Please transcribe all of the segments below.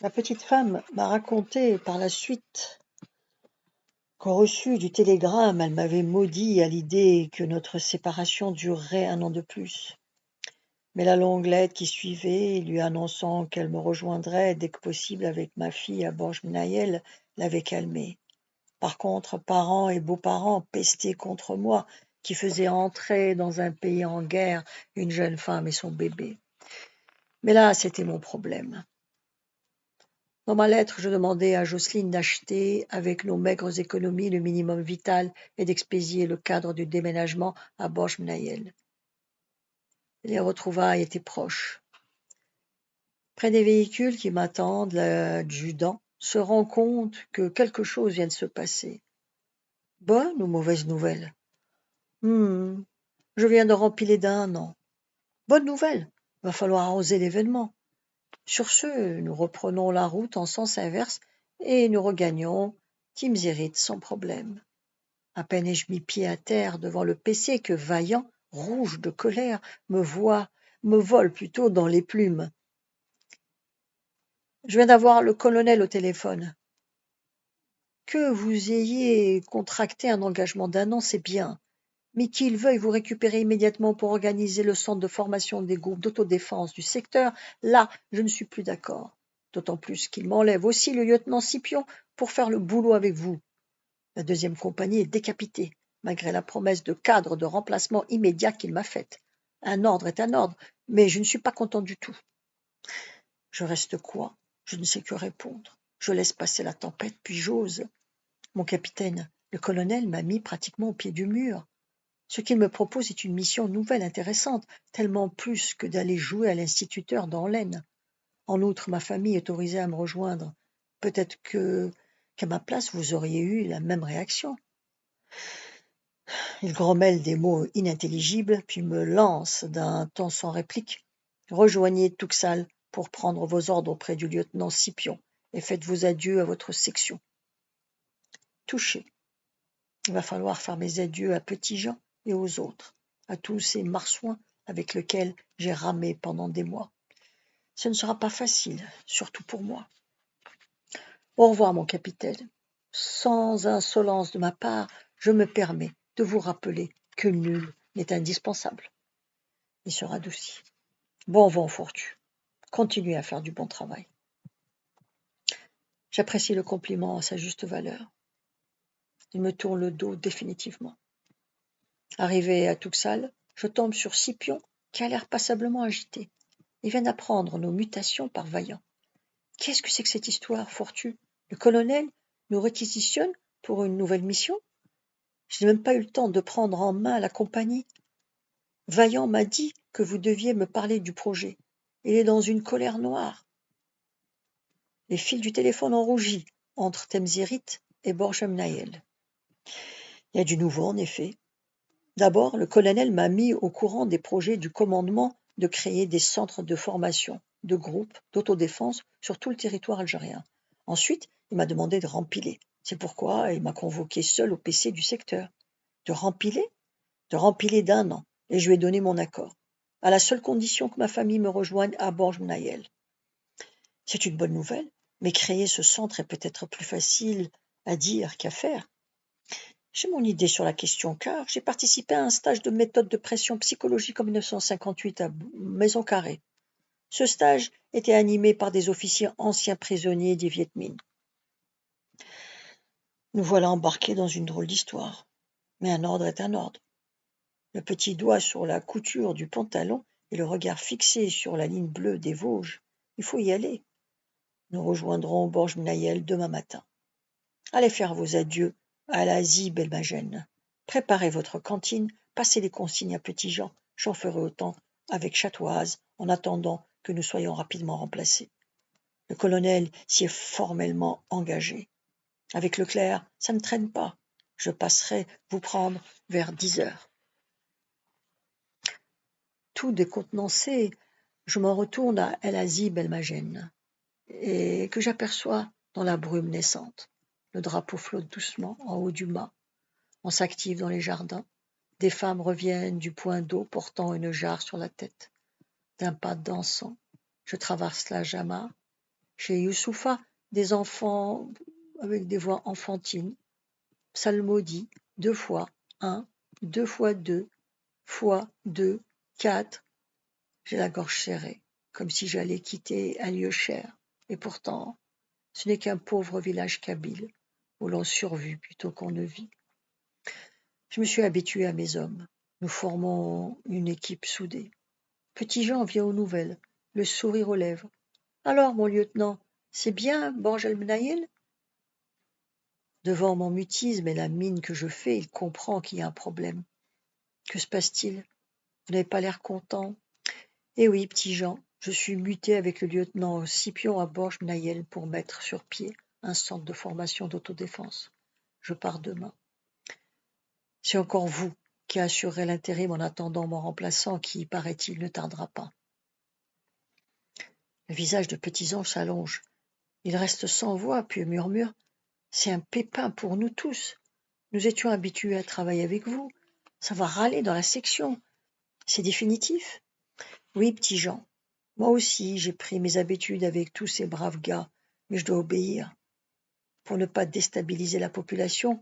La petite femme m'a raconté par la suite qu'au reçu du télégramme, elle m'avait maudit à l'idée que notre séparation durerait 1 an de plus. Mais la longue lettre qui suivait, lui annonçant qu'elle me rejoindrait dès que possible avec ma fille à Borj-Minayel, l'avait calmée. Par contre, parents et beaux-parents pestaient contre moi, qui faisais entrer dans un pays en guerre une jeune femme et son bébé. Mais là, c'était mon problème. Dans ma lettre, je demandais à Jocelyne d'acheter, avec nos maigres économies, le minimum vital et d'expédier le cadre du déménagement à Borj-Minayel. Les retrouvailles étaient proches. Près des véhicules qui m'attendent, l'adjudant se rend compte que quelque chose vient de se passer. Bonne ou mauvaise nouvelle? Je viens de rempiler d'1 an. Bonne nouvelle, va falloir arroser l'événement. Sur ce, nous reprenons la route en sens inverse et nous regagnons Timzirit sans problème. À peine ai-je mis pied à terre devant le PC que Vaillant, rouge de colère, me vole plutôt dans les plumes. Je viens d'avoir le colonel au téléphone. Que vous ayez contracté un engagement d'1 an, c'est bien, mais qu'il veuille vous récupérer immédiatement pour organiser le centre de formation des groupes d'autodéfense du secteur, là, je ne suis plus d'accord. D'autant plus qu'il m'enlève aussi le lieutenant Scipion pour faire le boulot avec vous. La 2e compagnie est décapitée, malgré la promesse de cadre de remplacement immédiat qu'il m'a faite. Un ordre est un ordre, mais je ne suis pas content du tout. Je reste quoi? Je ne sais que répondre. Je laisse passer la tempête, puis j'ose. Mon capitaine, le colonel m'a mis pratiquement au pied du mur. Ce qu'il me propose est une mission nouvelle, intéressante, tellement plus que d'aller jouer à l'instituteur dans l'Aisne. En outre, ma famille est autorisée à me rejoindre. Peut-être qu'à ma place, vous auriez eu la même réaction. Il grommelle des mots inintelligibles, puis me lance d'un ton sans réplique. Rejoignez Tuxal pour prendre vos ordres auprès du lieutenant Scipion et faites vos adieux à votre section. Touché. Il va falloir faire mes adieux à Petit-Jean et aux autres, à tous ces marsouins avec lesquels j'ai ramé pendant des mois. Ce ne sera pas facile, surtout pour moi. Au revoir, mon capitaine. Sans insolence de ma part, je me permets de vous rappeler que nul n'est indispensable. Il se radoucit. Bon vent, Fortu. Continuez à faire du bon travail. J'apprécie le compliment à sa juste valeur. Il me tourne le dos définitivement. Arrivé à Tuxal, je tombe sur Scipion qui a l'air passablement agité. Il vient d'apprendre nos mutations par Vaillant. Qu'est-ce que c'est que cette histoire, Fortu? Le colonel nous réquisitionne pour une nouvelle mission? Je n'ai même pas eu le temps de prendre en main la compagnie. Vaillant m'a dit que vous deviez me parler du projet. Il est dans une colère noire. Les fils du téléphone ont rougi entre Temzirit et Borj-Minayel. Il y a du nouveau, en effet. D'abord, le colonel m'a mis au courant des projets du commandement de créer des centres de formation, de groupes d'autodéfense sur tout le territoire algérien. Ensuite, il m'a demandé de rempiler. C'est pourquoi il m'a convoqué seul au PC du secteur. De rempiler? De rempiler d'1 an, et je lui ai donné mon accord, à la seule condition que ma famille me rejoigne à Borj-Minayel. C'est une bonne nouvelle, mais créer ce centre est peut-être plus facile à dire qu'à faire. J'ai mon idée sur la question car j'ai participé à un stage de méthode de pression psychologique en 1958 à Maison Carrée. Ce stage était animé par des officiers anciens prisonniers des Viet Minh. Nous voilà embarqués dans une drôle d'histoire. Mais un ordre est un ordre. Le petit doigt sur la couture du pantalon et le regard fixé sur la ligne bleue des Vosges. Il faut y aller. Nous rejoindrons Borj-Minayel demain matin. Allez faire vos adieux à la Belmagène. Préparez votre cantine, passez les consignes à Petit-Jean, j'en ferai autant avec Chatoise en attendant que nous soyons rapidement remplacés. Le colonel s'y est formellement engagé. Avec Leclerc, ça ne traîne pas. Je passerai vous prendre vers 10 heures. Tout décontenancé, je m'en retourne à El Belmagène et que j'aperçois dans la brume naissante. Le drapeau flotte doucement en haut du mât. On s'active dans les jardins. Des femmes reviennent du point d'eau portant une jarre sur la tête. D'un pas dansant, je traverse la Jama. Chez Youssoufa, des enfants avec des voix enfantines, psalmodie, 2 fois, 1, 2 fois 2, fois 2, 4. J'ai la gorge serrée, comme si j'allais quitter un lieu cher. Et pourtant, ce n'est qu'un pauvre village kabyle, où l'on survit plutôt qu'on ne vit. Je me suis habitué à mes hommes. Nous formons une équipe soudée. Petit Jean vient aux nouvelles, le sourire aux lèvres. Alors, mon lieutenant, c'est bien Borj el-Mnaïl? Devant mon mutisme et la mine que je fais, il comprend qu'il y a un problème. Que se passe-t-il? Vous n'avez pas l'air content? Eh oui, petit Jean, je suis muté avec le lieutenant Scipion à Borj Mnaïl pour mettre sur pied un centre de formation d'autodéfense. Je pars demain. C'est encore vous qui assurerez l'intérim en attendant mon remplaçant qui, paraît-il, ne tardera pas. Le visage de Petit Ange s'allonge. Il reste sans voix, puis murmure « C'est un pépin pour nous tous. Nous étions habitués à travailler avec vous. Ça va râler dans la section. C'est définitif ?» Oui, petit Jean. Moi aussi, j'ai pris mes habitudes avec tous ces braves gars, mais je dois obéir. Pour ne pas déstabiliser la population,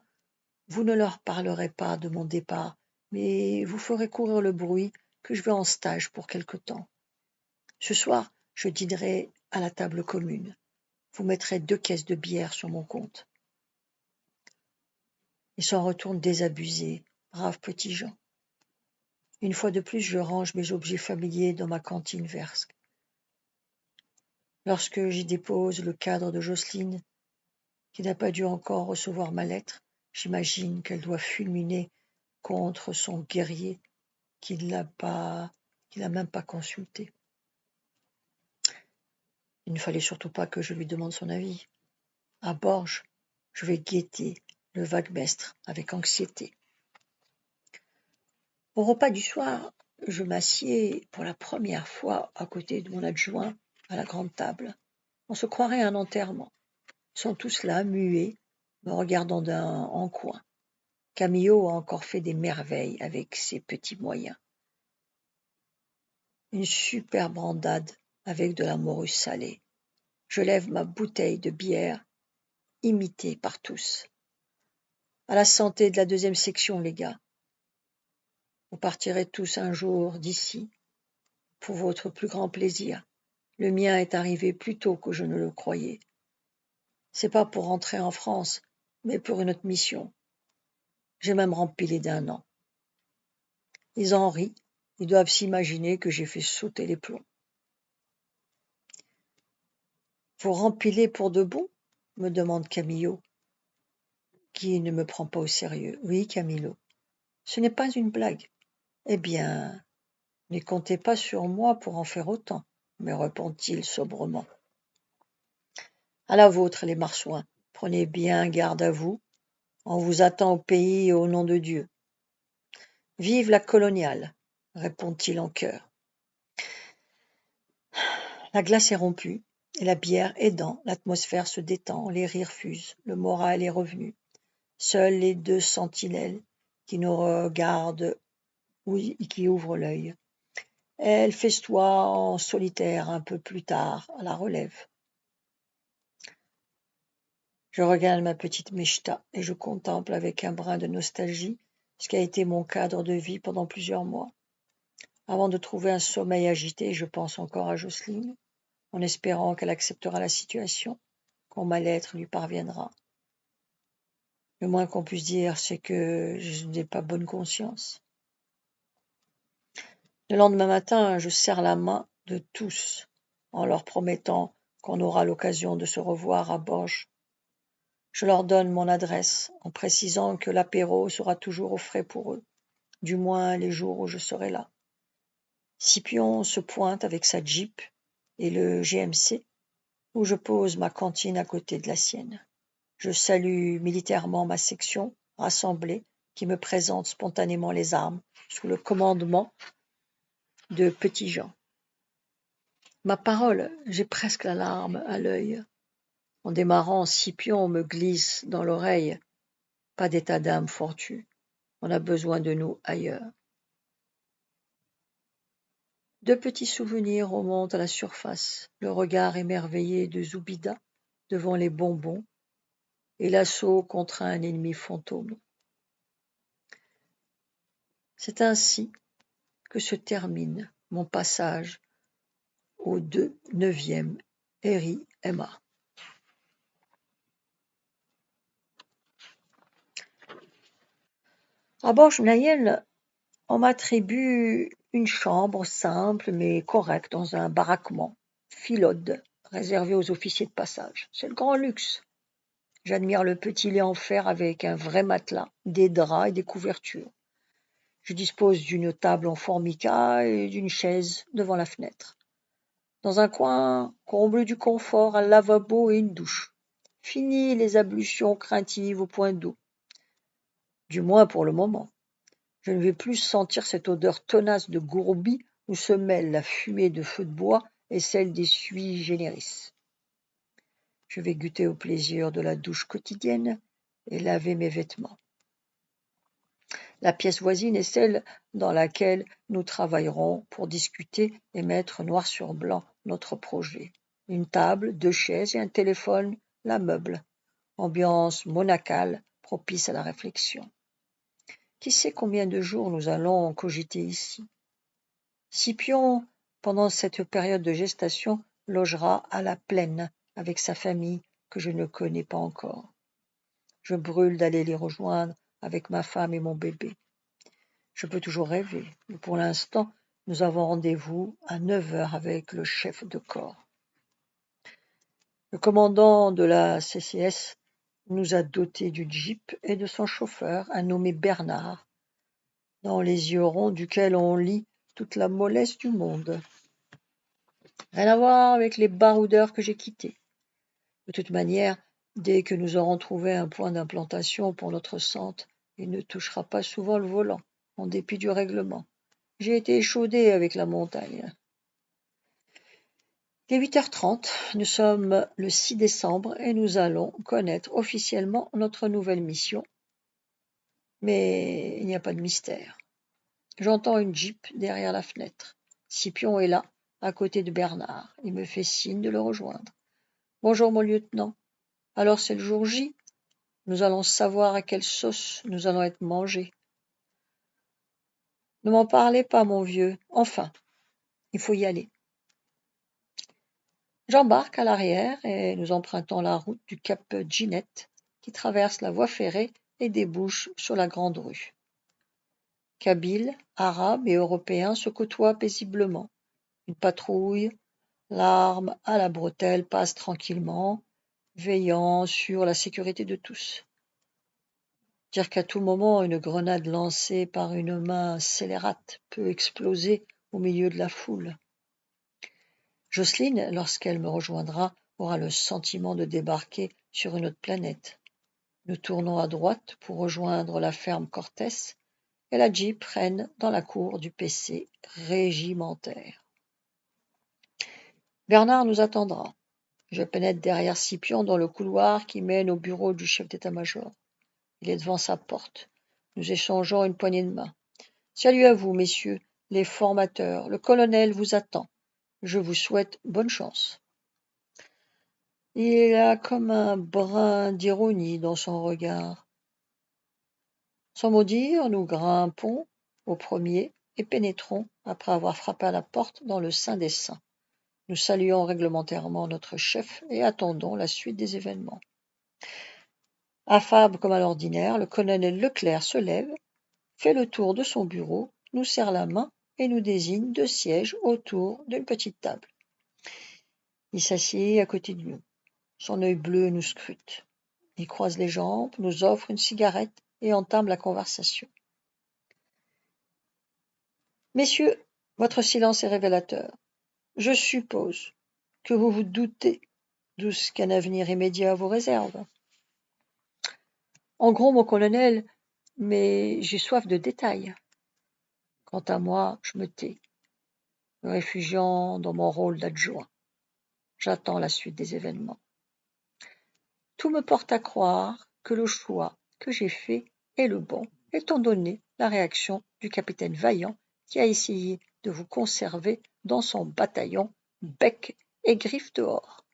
vous ne leur parlerez pas de mon départ, mais vous ferez courir le bruit que je vais en stage pour quelque temps. Ce soir, je dînerai à la table commune. Vous mettrez 2 caisses de bière sur mon compte. Il s'en retourne désabusé, brave petit Jean. Une fois de plus, je range mes objets familiers dans ma cantine verte. Lorsque j'y dépose le cadre de Jocelyne, qui n'a pas dû encore recevoir ma lettre, j'imagine qu'elle doit fulminer contre son guerrier qui l'a même pas consulté. Il ne fallait surtout pas que je lui demande son avis. À Borges, je vais guetter le vaguemestre avec anxiété. Au repas du soir, je m'assieds pour la première fois à côté de mon adjoint à la grande table. On se croirait à un enterrement. Ils sont tous là, muets, me regardant en coin. Camillo a encore fait des merveilles avec ses petits moyens. Une superbe brandade avec de la morue salée. Je lève ma bouteille de bière, imitée par tous. À la santé de la 2e section, les gars. Vous partirez tous un jour d'ici, pour votre plus grand plaisir. Le mien est arrivé plus tôt que je ne le croyais. C'est pas pour rentrer en France, mais pour une autre mission. J'ai même rempilé d'1 an. Ils en rient, ils doivent s'imaginer que j'ai fait sauter les plombs. Vous rempilez pour de bon? Me demande Camillo, qui ne me prend pas au sérieux. Oui, Camillo, ce n'est pas une blague. Eh bien, ne comptez pas sur moi pour en faire autant, me répond-il sobrement. À la vôtre, les marsouins, prenez bien garde à vous. On vous attend au pays au nom de Dieu. Vive la coloniale, répond-il en chœur. La glace est rompue, et la bière aidant, l'atmosphère se détend, les rires fusent, le moral est revenu. Seuls les 2 sentinelles qui nous regardent qui ouvrent l'œil. Elle festoie en solitaire un peu plus tard, à la relève. Je regarde ma petite Mechta et je contemple avec un brin de nostalgie ce qui a été mon cadre de vie pendant plusieurs mois. Avant de trouver un sommeil agité, je pense encore à Jocelyne, en espérant qu'elle acceptera la situation, quand ma lettre lui parviendra. Le moins qu'on puisse dire, c'est que je n'ai pas bonne conscience. Le lendemain matin, je serre la main de tous en leur promettant qu'on aura l'occasion de se revoir à Borges. Je leur donne mon adresse en précisant que l'apéro sera toujours au frais pour eux, du moins les jours où je serai là. Scipion se pointe avec sa Jeep et le GMC, où je pose ma cantine à côté de la sienne. Je salue militairement ma section rassemblée qui me présente spontanément les armes sous le commandement de Petit Jean. Ma parole, j'ai presque la larme à l'œil. En démarrant, Scipion me glisse dans l'oreille. Pas d'état d'âme fortu. On a besoin de nous ailleurs. Deux petits souvenirs remontent à la surface, le regard émerveillé de Zoubida devant les bonbons et l'assaut contre un ennemi fantôme. C'est ainsi que se termine mon passage au 9e Eri Emma. À Borj-Nayel, on m'attribue une chambre simple mais correcte dans un baraquement, Philode, réservé aux officiers de passage. C'est le grand luxe. J'admire le petit lit en fer avec un vrai matelas, des draps et des couvertures. Je dispose d'une table en formica et d'une chaise devant la fenêtre. Dans un coin, comble du confort, un lavabo et une douche. Fini les ablutions craintives au point d'eau. Du moins pour le moment. Je ne vais plus sentir cette odeur tenace de gourbi où se mêlent la fumée de feu de bois et celle des sui generis. Je vais goûter au plaisir de la douche quotidienne et laver mes vêtements. La pièce voisine est celle dans laquelle nous travaillerons pour discuter et mettre noir sur blanc notre projet. Une table, 2 chaises et un téléphone la meublent. Ambiance monacale propice à la réflexion. Qui sait combien de jours nous allons cogiter ici? Scipion, pendant cette période de gestation, logera à la Plaine avec sa famille que je ne connais pas encore. Je brûle d'aller les rejoindre avec ma femme et mon bébé. Je peux toujours rêver, mais pour l'instant, nous avons rendez-vous à 9h avec le chef de corps. Le commandant de la CCS nous a dotés du jeep et de son chauffeur, un nommé Bernard, dans les yeux ronds duquel on lit toute la mollesse du monde. Rien à voir avec les baroudeurs que j'ai quittés. De toute manière, dès que nous aurons trouvé un point d'implantation pour notre centre, il ne touchera pas souvent le volant, en dépit du règlement. J'ai été échaudé avec la montagne. Il est 8h30, nous sommes le 6 décembre et nous allons connaître officiellement notre nouvelle mission. Mais il n'y a pas de mystère. J'entends une jeep derrière la fenêtre. Scipion est là, à côté de Bernard. Il me fait signe de le rejoindre. Bonjour mon lieutenant. Alors c'est le jour J. Nous allons savoir à quelle sauce nous allons être mangés. Ne m'en parlez pas, mon vieux. Enfin, il faut y aller. J'embarque à l'arrière et nous empruntons la route du cap Ginette qui traverse la voie ferrée et débouche sur la grande rue. Kabyles, Arabes et Européens se côtoient paisiblement. Une patrouille, l'arme à la bretelle, passe tranquillement, veillant sur la sécurité de tous. Dire qu'à tout moment une grenade lancée par une main scélérate peut exploser au milieu de la foule. Jocelyne, lorsqu'elle me rejoindra, aura le sentiment de débarquer sur une autre planète. Nous tournons à droite pour rejoindre la ferme Cortès et la Jeep freine dans la cour du PC régimentaire. Bernard nous attendra. Je pénètre derrière Scipion dans le couloir qui mène au bureau du chef d'état-major. Il est devant sa porte. Nous échangeons une poignée de main. Salut à vous, messieurs, les formateurs. Le colonel vous attend. Je vous souhaite bonne chance. Il a comme un brin d'ironie dans son regard. Sans mot dire, nous grimpons au premier et pénétrons, après avoir frappé à la porte, dans le sein des saints. Nous saluons réglementairement notre chef et attendons la suite des événements. Affable comme à l'ordinaire, le colonel Leclerc se lève, fait le tour de son bureau, nous serre la main et nous désigne 2 sièges autour d'une petite table. Il s'assied à côté de nous. Son œil bleu nous scrute. Il croise les jambes, nous offre une cigarette et entame la conversation. Messieurs, votre silence est révélateur. Je suppose que vous vous doutez de ce qu'un avenir immédiat vous réserve. En gros, mon colonel, mais j'ai soif de détails. Quant à moi, je me tais, me réfugiant dans mon rôle d'adjoint. J'attends la suite des événements. Tout me porte à croire que le choix que j'ai fait est le bon, étant donné la réaction du capitaine Vaillant qui a essayé de vous conserver dans son bataillon, bec et griffes dehors.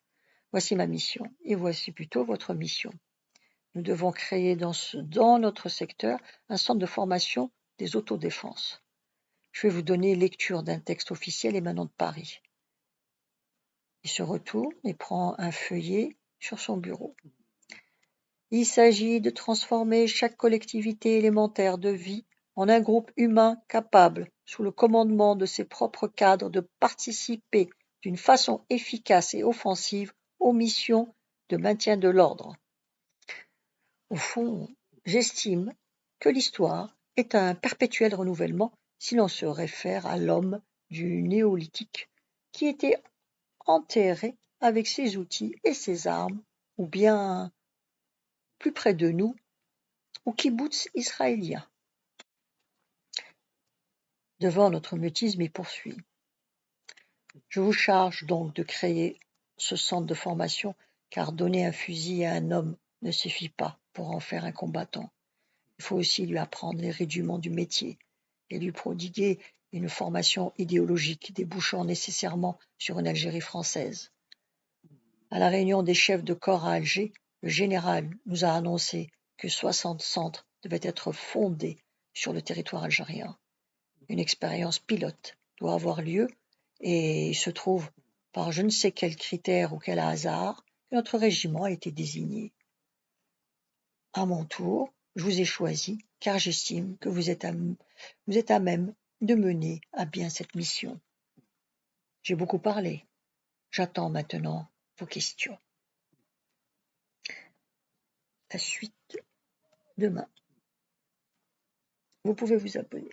Voici ma mission, et voici plutôt votre mission. Nous devons créer dans notre secteur un centre de formation des autodéfenses. Je vais vous donner lecture d'un texte officiel émanant de Paris. Il se retourne et prend un feuillet sur son bureau. Il s'agit de transformer chaque collectivité élémentaire de vie en un groupe humain capable, sous le commandement de ses propres cadres, de participer d'une façon efficace et offensive aux missions de maintien de l'ordre. Au fond, j'estime que l'histoire est un perpétuel renouvellement si l'on se réfère à l'homme du néolithique qui était enterré avec ses outils et ses armes, ou bien, plus près de nous, au kibboutz israélien. Devant notre mutisme, il poursuit. Je vous charge donc de créer ce centre de formation, car donner un fusil à un homme ne suffit pas pour en faire un combattant. Il faut aussi lui apprendre les rudiments du métier et lui prodiguer une formation idéologique débouchant nécessairement sur une Algérie française. À la réunion des chefs de corps à Alger, le général nous a annoncé que 60 centres devaient être fondés sur le territoire algérien. Une expérience pilote doit avoir lieu et il se trouve, par je ne sais quel critère ou quel hasard, que notre régiment a été désigné. À mon tour, je vous ai choisi car j'estime que vous êtes à même de mener à bien cette mission. J'ai beaucoup parlé. J'attends maintenant vos questions. La suite demain. Vous pouvez vous abonner.